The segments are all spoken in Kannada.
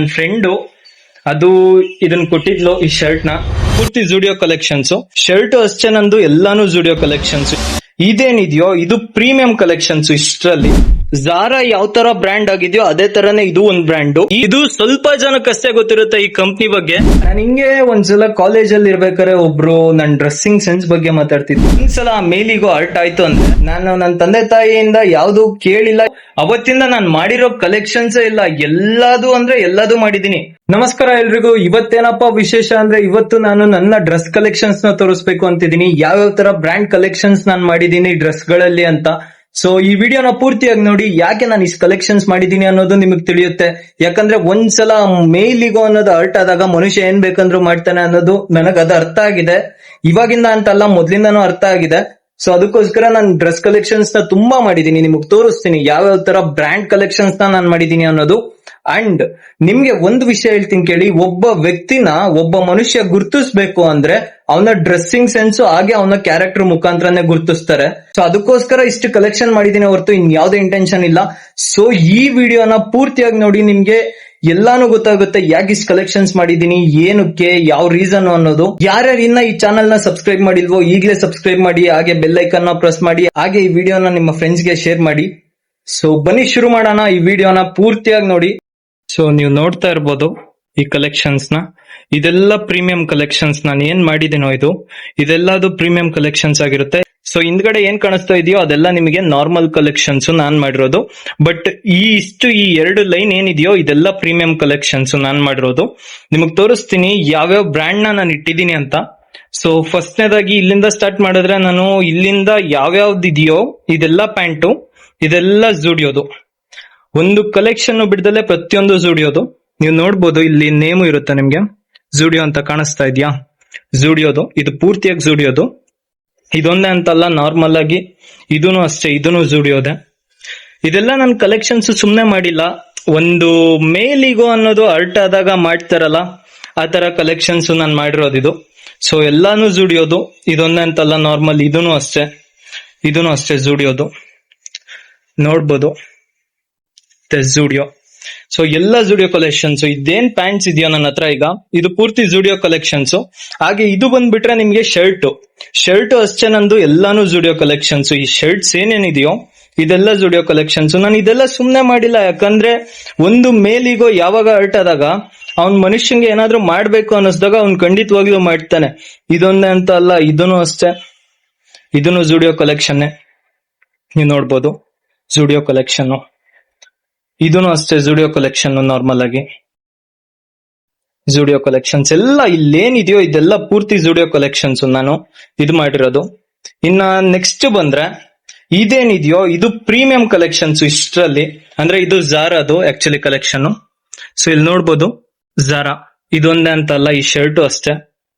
ನನ್ನ ಫ್ರೆಂಡು ಅದು ಇದನ್ನ ಕೊಟ್ಟಿದ್ಲು ಈ ಶರ್ಟ್ ನ ಪೂರ್ತಿ ಜುಡಿಯೋ ಕಲೆಕ್ಷನ್ಸ್. ಶರ್ಟ್ ಅಷ್ಟೇ ನಂದು ಎಲ್ಲಾನು ಜುಡಿಯೋ ಕಲೆಕ್ಷನ್ಸ್. ಇದೇನಿದೆಯೋ ಇದು ಪ್ರೀಮಿಯಂ ಕಲೆಕ್ಷನ್ಸ್. ಇಷ್ಟರಲ್ಲಿ ಝಾರಾ ಯಾವ ತರ ಬ್ರ್ಯಾಂಡ್ ಆಗಿದೆಯೋ ಅದೇ ತರನೇ ಇದು ಒಂದ್ ಬ್ರ್ಯಾಂಡ್. ಇದು ಸ್ವಲ್ಪ ಜನಕ್ಕಷ್ಟೇ ಗೊತ್ತಿರುತ್ತೆ ಈ ಕಂಪ್ನಿ ಬಗ್ಗೆ. ನಾನು ಹಿಂಗೆ ಒಂದ್ಸಲ ಕಾಲೇಜ್ ಅಲ್ಲಿ ಇರ್ಬೇಕಾದ್ರೆ ಒಬ್ರು ನನ್ ಡ್ರೆಸ್ಸಿಂಗ್ ಸೆನ್ಸ್ ಬಗ್ಗೆ ಮಾತಾಡ್ತಿದ್ರು. ಒಂದ್ಸಲ ಆ ಮೇಲಿಗೂ ಅರ್ಟ್ ಆಯ್ತು ಅಂದ್ರೆ ನಾನು ನನ್ನ ತಂದೆ ತಾಯಿಯಿಂದ ಯಾವ್ದು ಕೇಳಿಲ್ಲ. ಅವತ್ತಿಂದ ನಾನು ಮಾಡಿರೋ ಕಲೆಕ್ಷನ್ಸ್ ಇಲ್ಲ, ಎಲ್ಲದೂ ಮಾಡಿದೀನಿ. ನಮಸ್ಕಾರ ಎಲ್ರಿಗೂ. ಇವತ್ತೇನಪ್ಪ ವಿಶೇಷ ಅಂದ್ರೆ ಇವತ್ತು ನಾನು ನನ್ನ ಡ್ರೆಸ್ ಕಲೆಕ್ಷನ್ಸ್ ನ ತೋರಿಸ್ಬೇಕು ಅಂತಿದ್ದೀನಿ. ಯಾವ್ಯಾವ ತರ ಬ್ರ್ಯಾಂಡ್ ಕಲೆಕ್ಷನ್ಸ್ ನಾನು ಮಾಡಿದೀನಿ ಡ್ರೆಸ್ ಗಳಲ್ಲಿ ಅಂತ. ಸೊ ಈ ವಿಡಿಯೋನ ಪೂರ್ತಿಯಾಗಿ ನೋಡಿ. ಯಾಕೆ ನಾನು ಇಷ್ಟು ಕಲೆಕ್ಷನ್ಸ್ ಮಾಡಿದೀನಿ ಅನ್ನೋದು ನಿಮಗೆ ತಿಳಿಯುತ್ತೆ. ಯಾಕಂದ್ರೆ ಒಂದ್ಸಲ ಮೇಲಿಗೋ ಅನ್ನೋದು ಅರ್ಟ್ ಆದಾಗ ಮನುಷ್ಯ ಏನ್ ಬೇಕಂದ್ರೂ ಮಾಡ್ತಾನೆ ಅನ್ನೋದು ನನಗದು ಅರ್ಥ ಆಗಿದೆ. ಇವಾಗಿಂದ ಅಂತಲ್ಲ, ಮೊದ್ಲಿಂದಾನು ಅರ್ಥ ಆಗಿದೆ. ಸೊ ಅದಕ್ಕೋಸ್ಕರ ನಾನು ಡ್ರೆಸ್ ಕಲೆಕ್ಷನ್ಸ್ ನ ತುಂಬಾ ಮಾಡಿದೀನಿ. ನಿಮಗ್ ತೋರಿಸ್ತೀನಿ ಯಾವ್ಯಾವ ತರ ಬ್ರ್ಯಾಂಡ್ ಕಲೆಕ್ಷನ್ಸ್ ನ ನಾನು ಮಾಡಿದೀನಿ ಅನ್ನೋದು. ಅಂಡ್ ನಿಮ್ಗೆ ಒಂದು ವಿಷಯ ಹೇಳ್ತೀನಿ ಕೇಳಿ. ಒಬ್ಬ ವ್ಯಕ್ತಿನ ಒಬ್ಬ ಮನುಷ್ಯ ಗುರ್ತಿಸ್ಬೇಕು ಅಂದ್ರೆ ಅವನ ಡ್ರೆಸ್ಸಿಂಗ್ ಸೆನ್ಸ್ ಹಾಗೆ ಅವನ ಕ್ಯಾರೆಕ್ಟರ್ ಮುಖಾಂತರನೇ ಗುರ್ತಿಸ್ತಾರೆ. ಸೊ ಅದಕ್ಕೋಸ್ಕರ ಇಷ್ಟು ಕಲೆಕ್ಷನ್ ಮಾಡಿದೀನಿ ಹೊರತು ಇನ್ ಯಾವ್ದೇ ಇಂಟೆನ್ಷನ್ ಇಲ್ಲ. ಸೊ ಈ ವಿಡಿಯೋನ ಪೂರ್ತಿಯಾಗಿ ನೋಡಿ, ನಿಮ್ಗೆ ಎಲ್ಲಾನು ಗೊತ್ತಾಗುತ್ತೆ ಯಾಕೆ ಇಷ್ಟು ಕಲೆಕ್ಷನ್ಸ್ ಮಾಡಿದೀನಿ, ಏನಕ್ಕೆ, ಯಾವ ರೀಸನ್ ಅನ್ನೋದು. ಯಾರ್ಯಾರು ಇನ್ನ ಈ ಚಾನಲ್ ನ ಸಬ್ಸ್ಕ್ರೈಬ್ ಮಾಡಿಲ್ವೋ ಈಗಲೇ ಸಬ್ಸ್ಕ್ರೈಬ್ ಮಾಡಿ, ಹಾಗೆ ಬೆಲ್ ಐಕನ್ ನ ಪ್ರೆಸ್ ಮಾಡಿ, ಹಾಗೆ ಈ ವಿಡಿಯೋನ ನಿಮ್ಮ ಫ್ರೆಂಡ್ಸ್ ಗೆ ಶೇರ್ ಮಾಡಿ. ಸೊ ಬನ್ನಿ ಶುರು ಮಾಡೋಣ. ಈ ವಿಡಿಯೋನ ಪೂರ್ತಿಯಾಗಿ ನೋಡಿ. ಸೊ ನೀವು ನೋಡ್ತಾ ಇರ್ಬೋದು ಈ ಕಲೆಕ್ಷನ್ಸ್ ನ. ಇದೆಲ್ಲ ಪ್ರೀಮಿಯಂ ಕಲೆಕ್ಷನ್ಸ್. ನಾನು ಏನ್ ಮಾಡಿದ್ದೀನೋ ಇದೆಲ್ಲದು ಪ್ರೀಮಿಯಂ ಕಲೆಕ್ಷನ್ಸ್ ಆಗಿರುತ್ತೆ. ಸೊ ಹಿಂದ್ಗಡೆ ಏನ್ ಕಾಣಿಸ್ತಾ ಇದೆಯೋ ಅದೆಲ್ಲ ನಿಮಗೆ ನಾರ್ಮಲ್ ಕಲೆಕ್ಷನ್ಸ್ ನಾನ್ ಮಾಡಿರೋದು. ಬಟ್ ಈ ಎರಡು ಲೈನ್ ಏನಿದೆಯೋ ಇದೆಲ್ಲ ಪ್ರೀಮಿಯಂ ಕಲೆಕ್ಷನ್ಸ್ ನಾನ್ ಮಾಡಿರೋದು. ನಿಮಗ್ ತೋರಿಸ್ತೀನಿ ಯಾವ್ಯಾವ ಬ್ರ್ಯಾಂಡ್ ನಾನು ಇಟ್ಟಿದ್ದೀನಿ ಅಂತ. ಸೊ ಫಸ್ಟ್ನೇದಾಗಿ ಇಲ್ಲಿಂದ ಸ್ಟಾರ್ಟ್ ಮಾಡಿದ್ರೆ, ನಾನು ಇಲ್ಲಿಂದ ಯಾವ್ಯಾವ್ದಿದೆಯೋ ಇದೆಲ್ಲ ಪ್ಯಾಂಟು, ಇದೆಲ್ಲ ಜುಡಿಯೋದು. ಒಂದು ಕಲೆಕ್ಷನ್ ಬಿಡ್ದಲೆ ಪ್ರತಿಯೊಂದು ಜುಡಿಯೋದು. ನೀವು ನೋಡ್ಬೋದು ಇಲ್ಲಿ ನೇಮು ಇರುತ್ತೆ ನಿಮ್ಗೆ, ಜುಡಿಯೋ ಅಂತ ಕಾಣಿಸ್ತಾ ಇದೆಯಾ, ಜುಡಿಯೋದು. ಇದು ಪೂರ್ತಿಯಾಗಿ ಜುಡಿಯೋದು. ಇದೊಂದೇ ಅಂತಲ್ಲ, ನಾರ್ಮಲ್ ಆಗಿ ಇದೂನು ಅಷ್ಟೇ, ಇದೂನು ಜುಡಿಯೋದೆ. ಇದೆಲ್ಲ ನನ್ನ ಕಲೆಕ್ಷನ್ಸ್ ಸುಮ್ನೆ ಮಾಡಿಲ್ಲ. ಒಂದು ಮೇಲಿಗೋ ಅನ್ನೋದು ಅರ್ಟ್ ಆದಾಗ ಮಾಡ್ತಾರಲ್ಲ ಆ ತರ ಕಲೆಕ್ಷನ್ಸ್ ನಾನು ಮಾಡಿರೋದು. ಸೊ ಎಲ್ಲಾನು ಜುಡಿಯೋದು. ಇದೊಂದೇ ಅಂತಲ್ಲ, ನಾರ್ಮಲ್ ಇದೂನು ಅಷ್ಟೇ ಜುಡಿಯೋದು. ನೋಡ್ಬೋದು ಜುಡಿಯೋ. ಸೊ ಎಲ್ಲ ಜುಡಿಯೋ ಕಲೆಕ್ಷನ್ಸ್. ಇದೇನ್ ಪ್ಯಾಂಟ್ಸ್ ಇದೆಯೋ ನನ್ನ ಹತ್ರ ಈಗ, ಇದು ಪೂರ್ತಿ ಜುಡಿಯೋ ಕಲೆಕ್ಷನ್ಸ್. ಹಾಗೆ ಇದು ಬಂದ್ಬಿಟ್ರೆ ನಿಮ್ಗೆ ಶರ್ಟ್ ಅಷ್ಟೇ ನಂದು ಎಲ್ಲಾನು ಜುಡಿಯೋ ಕಲೆಕ್ಷನ್ಸ್. ಈ ಶರ್ಟ್ಸ್ ಏನೇನಿದೆಯೋ ಇದೆಲ್ಲ ಜುಡಿಯೋ ಕಲೆಕ್ಷನ್ಸ್. ನಾನು ಇದೆಲ್ಲ ಸುಮ್ನೆ ಮಾಡಿಲ್ಲ. ಯಾಕಂದ್ರೆ ಒಂದು ಮೇಲಿಗೋ ಯಾವಾಗ ಅರ್ಟ್ ಆದಾಗ ಅವ್ನ್ ಮನುಷ್ಯಂಗೆ ಏನಾದ್ರೂ ಮಾಡ್ಬೇಕು ಅನ್ನಿಸ್ದಾಗ ಅವ್ನ್ ಖಂಡಿತವಾಗ್ಲೂ ಮಾಡ್ತಾನೆ. ಇದೊಂದೇ ಅಂತ ಅಲ್ಲ, ಇದೂನು ಅಷ್ಟೇ, ಇದೂನು ಜುಡಿಯೋ ಕಲೆಕ್ಷನ್. ನೀವು ನೋಡ್ಬೋದು ಜುಡಿಯೋ ಕಲೆಕ್ಷನ್. ಇದೂನು ಅಷ್ಟೇ ಜುಡಿಯೋ ಕಲೆಕ್ಷನ್. ನಾರ್ಮಲ್ ಆಗಿ ಜುಡಿಯೋ ಕಲೆಕ್ಷನ್ಸ್ ಎಲ್ಲ ಇಲ್ಲೇನಿದೆಯೋ ಇದೆಲ್ಲ ಪೂರ್ತಿ ಜುಡಿಯೋ ಕಲೆಕ್ಷನ್ಸ್ ನಾನು ಇದು ಮಾಡಿರೋದು. ಇನ್ನ ನೆಕ್ಸ್ಟ್ ಬಂದ್ರೆ ಇದೇನಿದೆಯೋ ಇದು ಪ್ರೀಮಿಯಂ ಕಲೆಕ್ಷನ್ಸ್. ಇಷ್ಟರಲ್ಲಿ ಅಂದ್ರೆ ಇದು ಝಾರಾದು ಆಕ್ಚುಲಿ ಕಲೆಕ್ಷನ್. ಸೊ ಇಲ್ಲಿ ನೋಡ್ಬೋದು ಝಾರಾ. ಇದೊಂದೇ ಅಂತಲ್ಲ, ಈ ಶರ್ಟು ಅಷ್ಟೇ,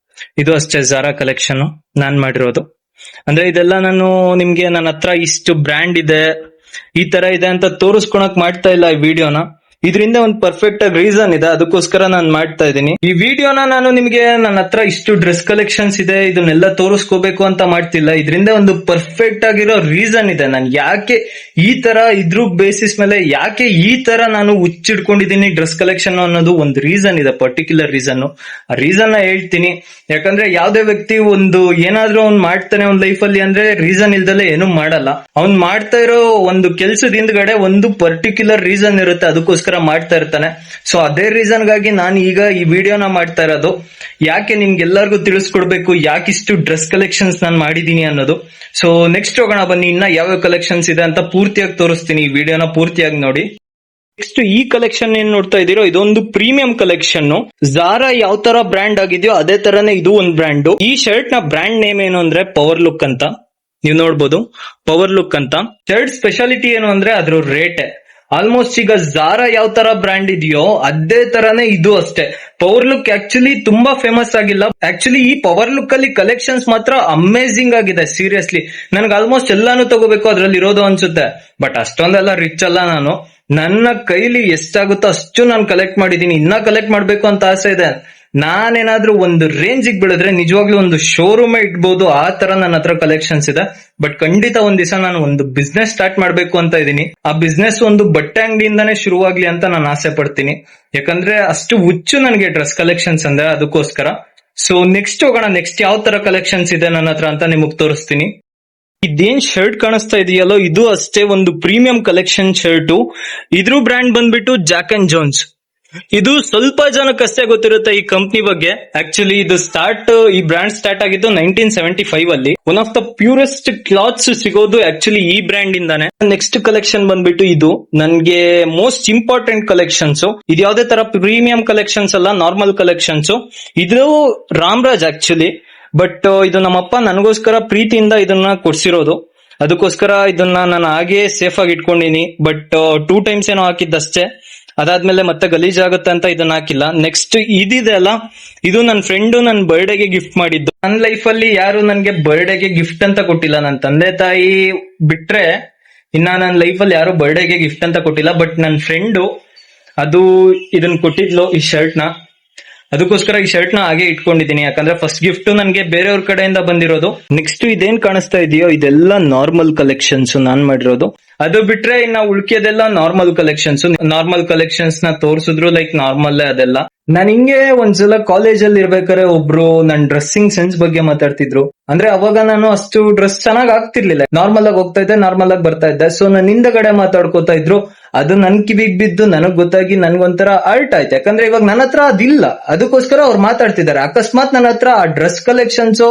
ಇದು ಅಷ್ಟೇ ಝಾರಾ ಕಲೆಕ್ಷನ್ ನಾನ್ ಮಾಡಿರೋದು. ಅಂದ್ರೆ ಇದೆಲ್ಲ ನಾನು ನಿಮ್ಗೆ ನನ್ನ ಹತ್ರ ಇಷ್ಟು ಬ್ರ್ಯಾಂಡ್ ಇದೆ, ಈ ತರ ಇದೆ ಅಂತ ತೋರಿಸ್ಕೊಳಕ್ ಮಾಡ್ತಾ ಇಲ್ಲ ಈ ವಿಡಿಯೋನ. ಇದರಿಂದ ಒಂದು ಪರ್ಫೆಕ್ಟ್ ಆಗಿ ರೀಸನ್ ಇದೆ, ಅದಕ್ಕೋಸ್ಕರ ನಾನು ಮಾಡ್ತಾ ಇದ್ದೀನಿ ಈ ವಿಡಿಯೋನ. ನಾನು ನಿಮ್ಗೆ ನನ್ನ ಹತ್ರ ಇಷ್ಟು ಡ್ರೆಸ್ ಕಲೆಕ್ಷನ್ಸ್ ಇದೆ ಇದನ್ನೆಲ್ಲ ತೋರಿಸ್ಕೋಬೇಕು ಅಂತ ಮಾಡ್ತಿಲ್ಲ. ಇದರಿಂದ ಒಂದು ಪರ್ಫೆಕ್ಟ್ ಆಗಿರೋ ರೀಸನ್ ಇದೆ. ನಾನು ಯಾಕೆ ಈ ತರ ಇದ್ರ ಬೇಸಿಸ್ ಮೇಲೆ ಯಾಕೆ ಈ ತರ ನಾನು ಹುಚ್ಚಿಡ್ಕೊಂಡಿದ್ದೀನಿ ಡ್ರೆಸ್ ಕಲೆಕ್ಷನ್ ಅನ್ನೋದು ಒಂದು ರೀಸನ್ ಇದೆ, ಪರ್ಟಿಕ್ಯುಲರ್ ರೀಸನ್. ಆ ರೀಸನ್ ನ ಹೇಳ್ತೀನಿ. ಯಾಕಂದ್ರೆ ಯಾವ್ದೇ ವ್ಯಕ್ತಿ ಒಂದು ಏನಾದ್ರೂ ಅವ್ನ್ ಮಾಡ್ತಾನೆ ಒಂದ್ ಲೈಫ್ ಅಲ್ಲಿ ಅಂದ್ರೆ ರೀಸನ್ ಇಲ್ದಲೆ ಏನು ಮಾಡಲ್ಲ. ಅವ್ನ್ ಮಾಡ್ತಾ ಇರೋ ಒಂದು ಕೆಲ್ಸದ ಹಿಂದ್ಗಡೆ ಒಂದು ಪರ್ಟಿಕ್ಯುಲರ್ ರೀಸನ್ ಇರುತ್ತೆ, ಅದಕ್ಕೋಸ್ಕರ ಮಾಡ್ತಾ ಇರ್ತಾನೆ. ಸೊ ಅದೇ ರೀಸನ್ ಗಾಗಿ ನಾನು ಈಗ ಈ ವಿಡಿಯೋನ ಮಾಡ್ತಾ ಇರೋದು. ಯಾಕೆ ನಿಮ್ಗೆಲ್ಲರಿಗೂ ತಿಳಿಸ್ಕೊಡ್ಬೇಕು ಯಾಕಿಷ್ಟು ಡ್ರೆಸ್ ಕಲೆಕ್ಷನ್ಸ್ ನಾನು ಮಾಡಿದೀನಿ ಅನ್ನೋದು. ಸೊ ನೆಕ್ಸ್ಟ್ ಹೋಗೋಣ ಬನ್ನಿ. ಇನ್ನ ಯಾವ್ಯಾವ ಕಲೆಕ್ಷನ್ಸ್ ಇದೆ ಅಂತ ಪೂರ್ತಿಯಾಗಿ ತೋರಿಸ್ತೀನಿ. ಈ ವಿಡಿಯೋನ ಪೂರ್ತಿಯಾಗಿ ನೋಡಿ. ನೆಕ್ಸ್ಟ್ ಈ ಕಲೆಕ್ಷನ್ ಏನ್ ನೋಡ್ತಾ ಇದೀರೋ ಇದೊಂದು ಪ್ರೀಮಿಯಂ ಕಲೆಕ್ಷನ್. ಝಾರಾ ಯಾವ ತರ ಬ್ರ್ಯಾಂಡ್ ಆಗಿದೆಯೋ ಅದೇ ತರನೇ ಇದು ಒಂದು ಬ್ರ್ಯಾಂಡ್. ಈ ಶರ್ಟ್ ನ ಬ್ರ್ಯಾಂಡ್ ನೇಮ್ ಏನು ಅಂದ್ರೆ ಪವರ್ ಲುಕ್ ಅಂತ. ನೀವು ನೋಡ್ಬೋದು ಪವರ್ ಲುಕ್ ಅಂತ. ಶರ್ಟ್ ಸ್ಪೆಷಾಲಿಟಿ ಏನು ಅಂದ್ರೆ ಅದ್ರ ರೇಟ್ ಆಲ್ಮೋಸ್ಟ್ ಈಗ ಝಾರಾ ಯಾವ ತರ ಬ್ರ್ಯಾಂಡ್ ಇದೆಯೋ ಅದೇ ತರಾನೇ ಇದು ಅಷ್ಟೇ. ಪವರ್ ಲುಕ್ ಆಕ್ಚುಲಿ ತುಂಬಾ ಫೇಮಸ್ ಆಗಿಲ್ಲ. ಆಕ್ಚುಲಿ ಈ ಪವರ್ ಲುಕ್ ಅಲ್ಲಿ ಕಲೆಕ್ಷನ್ಸ್ ಮಾತ್ರ ಅಮೇಸಿಂಗ್ ಆಗಿದೆ. ಸೀರಿಯಸ್ಲಿ ನನ್ಗೆ ಆಲ್ಮೋಸ್ಟ್ ಎಲ್ಲಾನು ತಗೋಬೇಕು ಅದ್ರಲ್ಲಿ ಇರೋದು ಅನ್ಸುತ್ತೆ. ಬಟ್ ಅಷ್ಟೊಂದೆಲ್ಲ ರಿಚ್ ಅಲ್ಲ ನಾನು. ನನ್ನ ಕೈಲಿ ಎಷ್ಟಾಗುತ್ತೋ ಅಷ್ಟು ನಾನು ಕಲೆಕ್ಟ್ ಮಾಡಿದೀನಿ. ಇನ್ನ ಕಲೆಕ್ಟ್ ಮಾಡ್ಬೇಕು ಅಂತ ಆಸೆ ಇದೆ. ನಾನೇನಾದ್ರೂ ಒಂದು ರೇಂಜಿಗೆ ಬೆಳೆದ್ರೆ ನಿಜವಾಗ್ಲೂ ಒಂದು ಶೋರೂಮ್ ಇಡ್ಬೋದು, ಆ ತರ ನನ್ನ ಹತ್ರ ಕಲೆಕ್ಷನ್ಸ್ ಇದೆ. ಬಟ್ ಖಂಡಿತ ಒಂದ್ ದಿವಸ ನಾನು ಒಂದು ಬಿಸ್ನೆಸ್ ಸ್ಟಾರ್ಟ್ ಮಾಡ್ಬೇಕು ಅಂತ ಇದೀನಿ. ಆ ಬಿಸ್ನೆಸ್ ಒಂದು ಬಟ್ಟೆ ಅಂಗಡಿಯಿಂದಾನೇ ಶುರುವಾಗ್ಲಿ ಅಂತ ನಾನು ಆಸೆ ಪಡ್ತೀನಿ. ಯಾಕಂದ್ರೆ ಅಷ್ಟು ಹುಚ್ಚು ನನಗೆ ಡ್ರೆಸ್ ಕಲೆಕ್ಷನ್ಸ್ ಅಂದ್ರೆ, ಅದಕ್ಕೋಸ್ಕರ. ಸೊ ನೆಕ್ಸ್ಟ್ ಹೋಗೋಣ, ನೆಕ್ಸ್ಟ್ ಯಾವ ತರ ಕಲೆಕ್ಷನ್ಸ್ ಇದೆ ನನ್ನ ಹತ್ರ ಅಂತ ನಿಮಗ್ ತೋರಿಸ್ತೀನಿ. ಇದೇನ್ ಶರ್ಟ್ ಕಾಣಿಸ್ತಾ ಇದೆಯಲ್ಲೋ ಇದು ಅಷ್ಟೇ ಒಂದು ಪ್ರೀಮಿಯಂ ಕಲೆಕ್ಷನ್ ಶರ್ಟ್. ಇದ್ರ ಬ್ರ್ಯಾಂಡ್ ಬಂದ್ಬಿಟ್ಟು ಜಾಕ್ ಅಂಡ್ ಜೋನ್ಸ್. ಇದು ಸ್ವಲ್ಪ ಜನಕ್ಕಷ್ಟೇ ಗೊತ್ತಿರುತ್ತೆ ಈ ಕಂಪ್ನಿ ಬಗ್ಗೆ. ಆಕ್ಚುಲಿ ಇದು ಈ ಬ್ರ್ಯಾಂಡ್ ಸ್ಟಾರ್ಟ್ ಆಗಿದ್ದು 1975 ಅಲ್ಲಿ. One of the purest clothes ಸಿಗೋದು ಆಕ್ಚುಲಿ ಈ ಬ್ರ್ಯಾಂಡ್ ಇಂದಾನೆ. ನೆಕ್ಸ್ಟ್ ಕಲೆಕ್ಷನ್ ಬಂದ್ಬಿಟ್ಟು ಇದು ನನ್ಗೆ ಮೋಸ್ಟ್ ಇಂಪಾರ್ಟೆಂಟ್ ಕಲೆಕ್ಷನ್ಸ್. ಇದು ಯಾವ್ದೇ ತರ ಪ್ರೀಮಿಯಂ ಕಲೆಕ್ಷನ್ಸ್ ಅಲ್ಲ, ನಾರ್ಮಲ್ ಕಲೆಕ್ಷನ್ಸ್. ಇದು ರಾಮ್ರಾಜ್ ಆಕ್ಚುಲಿ, ಬಟ್ ಇದು ನಮ್ಮಪ್ಪ ನನಗೋಸ್ಕರ ಪ್ರೀತಿಯಿಂದ ಇದನ್ನ ಕೊಡ್ಸಿರೋದು. ಅದಕ್ಕೋಸ್ಕರ ಇದನ್ನ ನಾನು ಹಾಗೆ ಸೇಫ್ ಆಗಿ ಇಟ್ಕೊಂಡಿನಿ. ಬಟ್ 2 ಟೈಮ್ಸ್ ಏನೋ ಹಾಕಿದ್ದಷ್ಟೇ, ಅದಾದ್ಮೇಲೆ ಮತ್ತೆ ಗಲೀಜ್ ಆಗುತ್ತೆ ಅಂತ ಇದನ್ನ ಹಾಕಿಲ್ಲ. ನೆಕ್ಸ್ಟ್ ಇದಿದೆ ಅಲ್ಲ, ಇದು ನನ್ನ ಫ್ರೆಂಡ್ ನನ್ನ ಬರ್ಡೇಗೆ ಗಿಫ್ಟ್ ಮಾಡಿದ್ದು. ನನ್ನ ಲೈಫ್ ಅಲ್ಲಿ ಯಾರು ನನ್ಗೆ ಬರ್ಡೇಗೆ ಗಿಫ್ಟ್ ಅಂತ ಕೊಟ್ಟಿಲ್ಲ. ನನ್ನ ತಂದೆ ತಾಯಿ ಬಿಟ್ರೆ ಇನ್ನ ನನ್ನ ಲೈಫ್ ಅಲ್ಲಿ ಯಾರು ಬರ್ಡೇಗೆ ಗಿಫ್ಟ್ ಅಂತ ಕೊಟ್ಟಿಲ್ಲ. ಬಟ್ ನನ್ನ ಫ್ರೆಂಡು ಅದು ಇದನ್ನ ಕೊಟ್ಟಿದ್ಲು, ಈ ಶರ್ಟ್ ನ. ಅದಕ್ಕೋಸ್ಕರ ಈ ಶರ್ಟ್ ನ ಹಾಗೆ ಇಟ್ಕೊಂಡಿದ್ದೀನಿ, ಯಾಕಂದ್ರೆ ಫಸ್ಟ್ ಗಿಫ್ಟ್ ನನ್ಗೆ ಬೇರೆಯವ್ರ ಕಡೆಯಿಂದ ಬಂದಿರೋದು. ನೆಕ್ಸ್ಟ್ ಇದೇನ್ ಕಾಣಿಸ್ತಾ ಇದೆಯೋ ಇದೆಲ್ಲ ನಾರ್ಮಲ್ ಕಲೆಕ್ಷನ್ಸ್ ನಾನ್ ಮಾಡಿರೋದು. ಅದು ಬಿಟ್ರೆ ಇನ್ನ ಉಳ್ಕಿಯದೆಲ್ಲ ನಾರ್ಮಲ್ ಕಲೆಕ್ಷನ್ಸ್. ನಾರ್ಮಲ್ ಕಲೆಕ್ಷನ್ಸ್ ನ ತೋರ್ಸಿದ್ರು ಲೈಕ್ ನಾರ್ಮಲ್ ಅದೆಲ್ಲ. ನಾನ್ ಹಿಂಗೆ ಒಂದ್ಸಲ ಕಾಲೇಜ್ ಅಲ್ಲಿ ಇರ್ಬೇಕಾದ್ರೆ ಒಬ್ರು ನನ್ ಡ್ರೆಸ್ಸಿಂಗ್ ಸೆನ್ಸ್ ಬಗ್ಗೆ ಮಾತಾಡ್ತಿದ್ರು. ಅಂದ್ರೆ ಅವಾಗ ನಾನು ಅಷ್ಟು ಡ್ರೆಸ್ ಚೆನ್ನಾಗ್ ಆಗ್ತಿರ್ಲಿಲ್ಲ, ನಾರ್ಮಲ್ ಆಗಿ ಹೋಗ್ತಾ ಇದ್ದೆ, ನಾರ್ಮಲ್ ಆಗಿ ಬರ್ತಾ ಇದ್ದೆ. ಸೊ ನನ್ನ ಹಿಂದಗಡೆ ಮಾತಾಡ್ಕೋತಾ ಇದ್ರು. ಅದು ನನ್ ಕಿವಿಗ್ ಬಿದ್ದು ನನಗ್ ಗೊತ್ತಾಗಿ ನನ್ಗೊಂಥರ ಅರ್ಟ್ ಆಯ್ತು. ಯಾಕಂದ್ರೆ ಇವಾಗ ನನ್ನ ಹತ್ರ ಅದಿಲ್ಲ, ಅದಕ್ಕೋಸ್ಕರ ಅವ್ರು ಮಾತಾಡ್ತಿದ್ದಾರೆ. ಅಕಸ್ಮಾತ್ ನನ್ನ ಹತ್ರ ಆ ಡ್ರೆಸ್ ಕಲೆಕ್ಷನ್ಸ್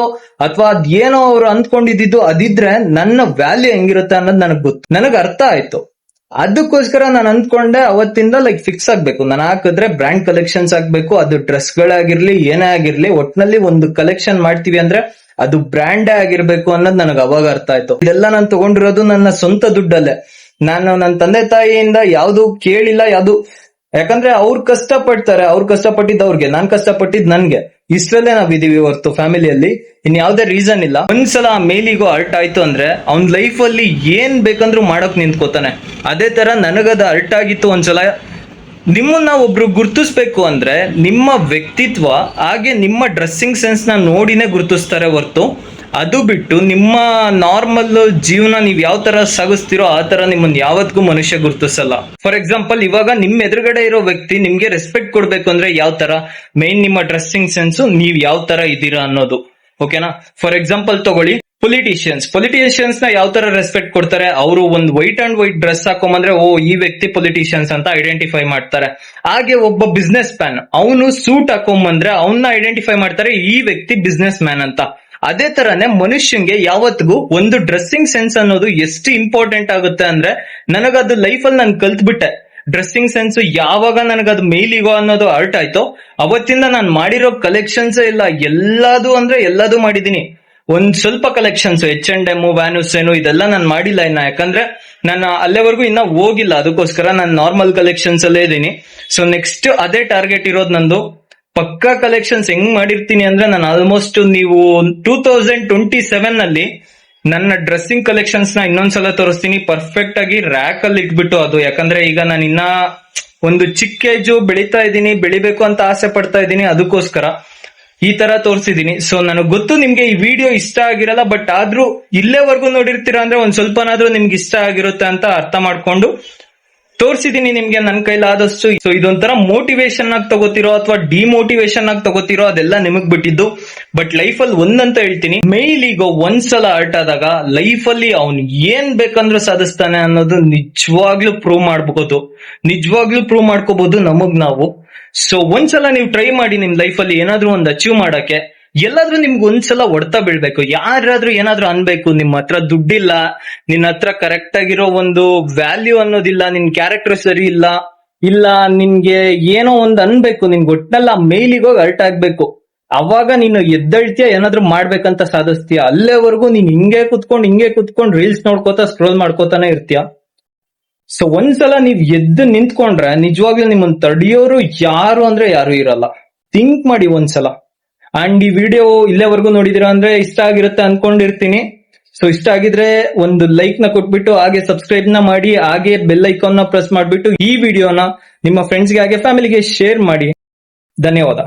ಅಥವಾ ಅದೇನೋ ಅವ್ರು ಅಂದ್ಕೊಂಡಿದ್ದು ಅದಿದ್ರೆ ನನ್ನ ವ್ಯಾಲ್ಯೂ ಹೆಂಗಿರುತ್ತೆ ಅನ್ನೋದು ನನಗ್ ಗೊತ್ತು, ನನಗ್ ಅರ್ಥ ಆಯ್ತು. ಅದಕ್ಕೋಸ್ಕರ ನಾನು ಅಂದ್ಕೊಂಡೆ ಅವತ್ತಿಂದ ಲೈಕ್ ಫಿಕ್ಸ್ ಆಗ್ಬೇಕು, ನಾನು ಹಾಕಿದ್ರೆ ಬ್ರ್ಯಾಂಡ್ ಕಲೆಕ್ಷನ್ಸ್ ಆಗ್ಬೇಕು. ಅದು ಡ್ರೆಸ್ ಗಳಾಗಿರ್ಲಿ ಏನೇ ಆಗಿರ್ಲಿ, ಒಟ್ನಲ್ಲಿ ಒಂದು ಕಲೆಕ್ಷನ್ ಮಾಡ್ತೀವಿ ಅಂದ್ರೆ ಅದು ಬ್ರ್ಯಾಂಡೇ ಆಗಿರ್ಬೇಕು ಅನ್ನೋದು ನನಗೆ ಅವಾಗ ಅರ್ಥ ಆಯ್ತು. ಇದೆಲ್ಲ ನಾನು ತಗೊಂಡಿರೋದು ನನ್ನ ಸ್ವಂತ ದುಡ್ಡಲ್ಲೇ. ನಾನು ನನ್ನ ತಂದೆ ತಾಯಿಯಿಂದ ಯಾವ್ದು ಕೇಳಿಲ್ಲ, ಯಾವ್ದು. ಯಾಕಂದ್ರೆ ಅವ್ರು ಕಷ್ಟಪಡ್ತಾರೆ, ಅವ್ರು ಕಷ್ಟಪಟ್ಟಿದ್ದು ಅವ್ರಿಗೆ, ನಾನ್ ಕಷ್ಟಪಟ್ಟಿದ್ ನನ್ಗೆ. ಇಷ್ಟರಲ್ಲೇ ನಾವಿದೀವಿ ಹೊರ್ತು ಫ್ಯಾಮಿಲಿಯಲ್ಲಿ ಇನ್ ಯಾವ್ದೇ ರೀಸನ್ ಇಲ್ಲ. ಒಂದ್ಸಲ ಆ ಮೇಲಿಗೋ ಅರ್ಟ್ ಆಯ್ತು ಅಂದ್ರೆ ಅವ್ನ್ ಲೈಫ್ ಅಲ್ಲಿ ಏನ್ ಬೇಕಂದ್ರೂ ಮಾಡಕ್ ನಿಂತ್ಕೋತಾನೆ. ಅದೇ ತರ ನನಗದ ಅರ್ಟ್ ಆಗಿತ್ತು ಒಂದ್ಸಲ. ನಿಮ್ಮನ್ನ ಒಬ್ರು ಗುರ್ತಿಸ್ಬೇಕು ಅಂದ್ರೆ ನಿಮ್ಮ ವ್ಯಕ್ತಿತ್ವ ಹಾಗೆ ನಿಮ್ಮ ಡ್ರೆಸ್ಸಿಂಗ್ ಸೆನ್ಸ್ ನ ನೋಡಿನೇ ಗುರ್ತಿಸ್ತಾರೆ ಹೊರ್ತು ಅದು ಬಿಟ್ಟು ನಿಮ್ಮ ನಾರ್ಮಲ್ ಜೀವನ ನೀವ್ ಯಾವ ತರ ಸಾಗಿಸ್ತಿರೋ ಆ ತರ ನಿಮ್ಮನ್ನ ಯಾವತ್ತಿಗೂ ಮನುಷ್ಯ ಗುರ್ತಿಸಲ್ಲ. ಫಾರ್ ಎಕ್ಸಾಂಪಲ್, ಇವಾಗ ನಿಮ್ ಎದುರುಗಡೆ ಇರೋ ವ್ಯಕ್ತಿ ನಿಮ್ಗೆ ರೆಸ್ಪೆಕ್ಟ್ ಕೊಡ್ಬೇಕು ಅಂದ್ರೆ ಯಾವ ತರ, ಮೇನ್ ನಿಮ್ಮ ಡ್ರೆಸ್ಸಿಂಗ್ ಸೆನ್ಸ್, ನೀವ್ ಯಾವ ತರ ಇದೀರಾ ಅನ್ನೋದು. ಓಕೆನಾ? ಫಾರ್ ಎಕ್ಸಾಂಪಲ್ ತಗೊಳ್ಳಿ, ಪೊಲಿಟಿಷಿಯನ್ಸ್ ನ ಯಾವ ತರ ರೆಸ್ಪೆಕ್ಟ್ ಕೊಡ್ತಾರೆ, ಅವರು ಒಂದು ವೈಟ್ ಅಂಡ್ ವೈಟ್ ಡ್ರೆಸ್ ಹಾಕೊಂಬಂದ್ರೆ ಓ ಈ ವ್ಯಕ್ತಿ ಪೊಲಿಟಿಷಿಯನ್ಸ್ ಅಂತ ಐಡೆಂಟಿಫೈ ಮಾಡ್ತಾರೆ. ಹಾಗೆ ಒಬ್ಬ ಬಿಸ್ನೆಸ್ ಮ್ಯಾನ್ ಅವನು ಸೂಟ್ ಹಾಕೊಂಬಂದ್ರೆ ಅವನ್ನ ಐಡೆಂಟಿಫೈ ಮಾಡ್ತಾರೆ, ಈ ವ್ಯಕ್ತಿ ಬಿಸ್ನೆಸ್ ಮ್ಯಾನ್ ಅಂತ. ಅದೇ ತರನೇ ಮನುಷ್ಯಂಗೆ ಯಾವತ್ತಿಗೂ ಒಂದು ಡ್ರೆಸ್ಸಿಂಗ್ ಸೆನ್ಸ್ ಅನ್ನೋದು ಎಷ್ಟು ಇಂಪಾರ್ಟೆಂಟ್ ಆಗುತ್ತೆ ಅಂದ್ರೆ, ನನಗದು ಲೈಫಲ್ಲಿ ನಾನು ಕಲ್ತ್ಬಿಟ್ಟೆ. ಡ್ರೆಸ್ಸಿಂಗ್ ಸೆನ್ಸ್ ಯಾವಾಗ ನನಗದು ಮೇಲಿಗೋ ಅನ್ನೋದು ಅರ್ಟ್ ಆಯ್ತೋ ಅವತ್ತಿಂದ ನಾನು ಮಾಡಿರೋ ಕಲೆಕ್ಷನ್ಸ್ ಇಲ್ಲ, ಎಲ್ಲದೂ ಮಾಡಿದೀನಿ. ಒಂದ್ ಸ್ವಲ್ಪ ಕಲೆಕ್ಷನ್ಸ್ H&M, ವ್ಯಾನುಸೇನ್ ಇದೆಲ್ಲ ನಾನು ಮಾಡಿಲ್ಲ ಇನ್ನ, ಯಾಕಂದ್ರೆ ನಾನು ಅಲ್ಲೇವರೆಗೂ ಇನ್ನ ಹೋಗಿಲ್ಲ. ಅದಕ್ಕೋಸ್ಕರ ನಾನು ನಾರ್ಮಲ್ ಕಲೆಕ್ಷನ್ಸ್ ಅಲ್ಲೇ ಇದೀನಿ. ಸೊ ನೆಕ್ಸ್ಟ್ ಅದೇ ಟಾರ್ಗೆಟ್ ಇರೋದು ನಂದು. ಪಕ್ಕಾ ಕಲೆಕ್ಷನ್ಸ್ ಹೆಂಗ್ ಮಾಡಿರ್ತೀನಿ ಅಂದ್ರೆ, ನಾನು ಆಲ್ಮೋಸ್ಟ್ ನೀವು 2027 ಅಲ್ಲಿ ನನ್ನ ಡ್ರೆಸ್ಸಿಂಗ್ ಕಲೆಕ್ಷನ್ಸ್ ನ ಇನ್ನೊಂದ್ಸಲ ತೋರಿಸ್ತೀನಿ, ಪರ್ಫೆಕ್ಟ್ ಆಗಿ ರ್ಯಾಕ್ ಅಲ್ಲಿ ಇಟ್ಬಿಟ್ಟು. ಅದು ಯಾಕಂದ್ರೆ ಈಗ ನಾನು ಇನ್ನ ಒಂದು ಚಿಕ್ಕ ಏಜು ಬೆಳಿತಾ ಇದ್ದೀನಿ, ಬೆಳಿಬೇಕು ಅಂತ ಆಸೆ ಪಡ್ತಾ ಇದ್ದೀನಿ, ಅದಕ್ಕೋಸ್ಕರ ಈ ತರ ತೋರಿಸಿದೀನಿ. ಸೊ ನನಗೆ ಗೊತ್ತು ನಿಮ್ಗೆ ಈ ವಿಡಿಯೋ ಇಷ್ಟ ಆಗಿರಲ್ಲ, ಬಟ್ ಆದ್ರೂ ಇಲ್ಲೇವರೆಗೂ ನೋಡಿರ್ತೀರಾ ಅಂದ್ರೆ ಒಂದ್ ಸ್ವಲ್ಪನಾದ್ರೂ ನಿಮ್ಗೆ ಇಷ್ಟ ಆಗಿರುತ್ತೆ ಅಂತ ಅರ್ಥ ಮಾಡ್ಕೊಂಡು ತೋರಿಸಿದೀನಿ ನಿಮ್ಗೆ ನನ್ನ ಕೈಲಾದಷ್ಟು. ಸೊ ಇದೊಂಥರ ಮೋಟಿವೇಶನ್ ಆಗಿ ತಗೋತಿರೋ ಅಥವಾ ಡಿಮೋಟಿವೇಶನ್ ಆಗಿ ತಗೋತಿರೋ ಅದೆಲ್ಲ ನಿಮಗ್ ಬಿಟ್ಟಿದ್ದು. ಬಟ್ ಲೈಫ್ ಅಲ್ಲಿ ಒಂದಂತ ಹೇಳ್ತೀನಿ, ಮೇಲ್ ಈಗ ಒಂದ್ಸಲ ಹರ್ಟ್ ಆದಾಗ ಲೈಫ್ ಅಲ್ಲಿ ಅವ್ನ್ ಏನ್ ಬೇಕಂದ್ರೂ ಸಾಧಿಸ್ತಾನೆ ಅನ್ನೋದು ನಿಜವಾಗ್ಲೂ ಪ್ರೂವ್ ಮಾಡ್ಕೋಬಹುದು ನಮಗ್ ನಾವು. ಸೊ ಒಂದ್ಸಲ ನೀವು ಟ್ರೈ ಮಾಡಿ ನಿಮ್ ಲೈಫ್ ಅಲ್ಲಿ ಏನಾದ್ರೂ ಒಂದ್ ಅಚೀವ್ ಮಾಡಕ್ಕೆ. ಎಲ್ಲಾದ್ರೂ ನಿಮ್ಗೆ ಒಂದ್ಸಲ ಹೊಡ್ತಾ ಬೀಳ್ಬೇಕು, ಯಾರಾದ್ರೂ ಏನಾದ್ರೂ ಅನ್ಬೇಕು ನಿಮ್ಮ ಹತ್ರ ದುಡ್ಡಿಲ್ಲ, ನಿನ್ನ ಹತ್ರ ಕರೆಕ್ಟ್ ಆಗಿರೋ ಒಂದು ವ್ಯಾಲ್ಯೂ ಅನ್ನೋದಿಲ್ಲ, ನಿನ್ ಕ್ಯಾರೆಕ್ಟರ್ ಸರಿ ಇಲ್ಲ ನಿನ್ಗೆ ಏನೋ ಒಂದ್ ಅನ್ಬೇಕು, ನಿನ್ಗೆ ಒಟ್ನಲ್ಲ ಮೇಲಿಗೋಗಿ ಅರ್ಟ್ ಆಗ್ಬೇಕು. ಅವಾಗ ನೀನು ಎದ್ದೇಳ್ತೀಯ, ಏನಾದ್ರೂ ಮಾಡ್ಬೇಕಂತ ಸಾಧಿಸ್ತೀಯ. ಅಲ್ಲೇವರೆಗೂ ನೀನ್ ಹಿಂಗೆ ಕುತ್ಕೊಂಡು ರೀಲ್ಸ್ ನೋಡ್ಕೋತಾ ಸ್ಕ್ರೋಲ್ ಮಾಡ್ಕೋತಾನೆ ಇರ್ತೀಯ. ಸೊ ಒಂದ್ಸಲ ನೀವ್ ಎದ್ದು ನಿಂತ್ಕೊಂಡ್ರೆ ನಿಜವಾಗ್ಲೂ ನಿಮ್ಮನ್ನ ತಡೆಯೋರು ಯಾರು ಇರಲ್ಲ. ಥಿಂಕ್ ಮಾಡಿ ಒಂದ್ಸಲ. ಅಂಡ್ ಈ ವಿಡಿಯೋ ಇಲ್ಲೇವರೆಗೂ ನೋಡಿದಿರಾ ಅಂದ್ರೆ ಇಷ್ಟ ಆಗಿರುತ್ತೆ ಅನ್ಕೊಂಡಿರ್ತೀನಿ. ಸೊ ಇಷ್ಟ ಆಗಿದ್ರೆ ಒಂದು ಲೈಕ್ ನ ಕೊಟ್ಬಿಟ್ಟು ಹಾಗೆ ಸಬ್ಸ್ಕ್ರೈಬ್ ನ ಮಾಡಿ, ಹಾಗೆ ಬೆಲ್ ಐಕಾನ್ ನ ಪ್ರೆಸ್ ಮಾಡ್ಬಿಟ್ಟು ಈ ವಿಡಿಯೋನ ನಿಮ್ಮ ಫ್ರೆಂಡ್ಸ್ಗೆ ಹಾಗೆ ಫ್ಯಾಮಿಲಿಗೆ ಶೇರ್ ಮಾಡಿ. ಧನ್ಯವಾದ.